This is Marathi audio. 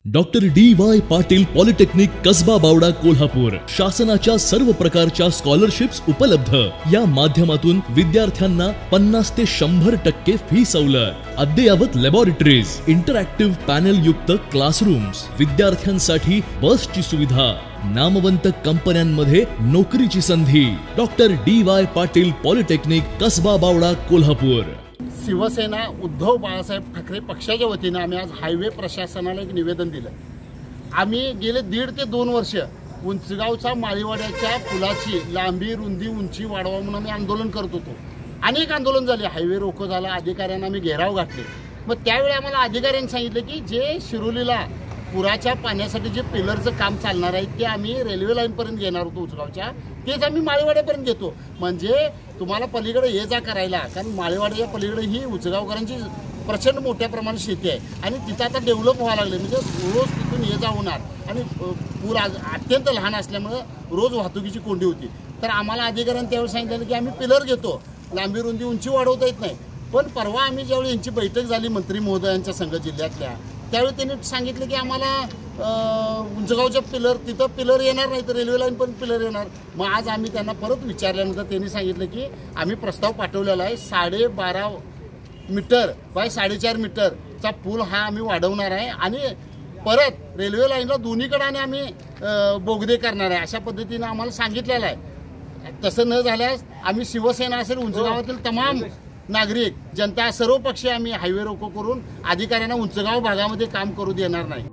Doctor D Y. Patil polytechnic Kasba Bawada Kolhapur शासनाच्या सर्व प्रकारच्या स्कॉलरशिप्स उपलब्ध। या माध्यमातून विद्यार्थ्यांना 50 ते 100% फी सवलत, अद्ययावत लॅबोरेटरीज, इंटरॅक्टिव्ह पॅनल युक्त क्लासरूम्स, विद्यार्थ्यांसाठी बसची सुविधा, नामवंत कंपन्यांमध्ये नोकरीची संधी। Doctor D Y. Patil polytechnic Kasba Bawada Kolhapur. Shiv Sena Uddhav Balasaheb Thackeray पक्षाच्या वतीने आम्ही आज हायवे प्रशासनाला एक निवेदन दिलं। आम्ही गेले 1.5 ते 2 वर्ष उंचगावचा माळीवाड्याच्या पुलाची लांबी रुंदी उंची वाढवा म्हणून आम्ही आंदोलन करत होतो। अनेक आंदोलन झाले, हायवे रोको झाला, अधिकाऱ्यांना आम्ही घेराव घातले। मग त्यावेळी आम्हाला अधिकाऱ्यांनी सांगितलं की जे शिरोलीला पुराच्या पाण्यासाठी जे पिलरचं काम चालणार आहे ते आम्ही रेल्वे लाईन पर्यंत घेणार होतो उंचगावच्या, तेच आम्ही माळीवाड्यापर्यंत घेतो। म्हणजे तुम्हाला पलीकडे ये जा करायला, कारण माळीवाड्याच्या पलीकडे ही उंचगावकरांची प्रचंड मोठ्या प्रमाणात शेती आहे आणि तिथं आता डेव्हलप व्हायला लागले, म्हणजे रोज तिथून ये जा होणार आणि पूर अत्यंत लहान असल्यामुळे रोज वाहतुकीची कोंडी होती। तर आम्हाला अधिकाऱ्यांनी त्यावेळी सांगितलं की आम्ही पिलर घेतो, लांबी रुंदी उंची वाढवता येत नाही। पण परवा आम्ही ज्यावेळी यांची बैठक झाली मंत्री महोदयांच्या संघ जिल्ह्यातल्या, त्यावेळी त्यांनी सांगितलं की आम्हाला उंचगावच्या पिलर तिथं पिलर येणार नाही, तर रेल्वे लाईन पण पिलर येणार। मग आज आम्ही त्यांना परत विचारल्यानंतर त्यांनी सांगितलं की आम्ही प्रस्ताव पाठवलेला आहे, 12.5 मीटर बाय 4.5 मीटरचा पूल हा आम्ही वाढवणार आहे आणि परत रेल्वे लाईनला दोन्हीकडे आम्ही बोगदे करणार आहे, अशा पद्धतीने आम्हाला सांगितलेलं आहे। तसं न झाल्यास आम्ही शिवसेना असेल, उंचगावातील तमाम नागरिक जनता सर्व पक्षी आम्ही हायवे रोको करून अधिकाऱ्यांना उंचगाव भागामध्ये काम करू देणार नाही।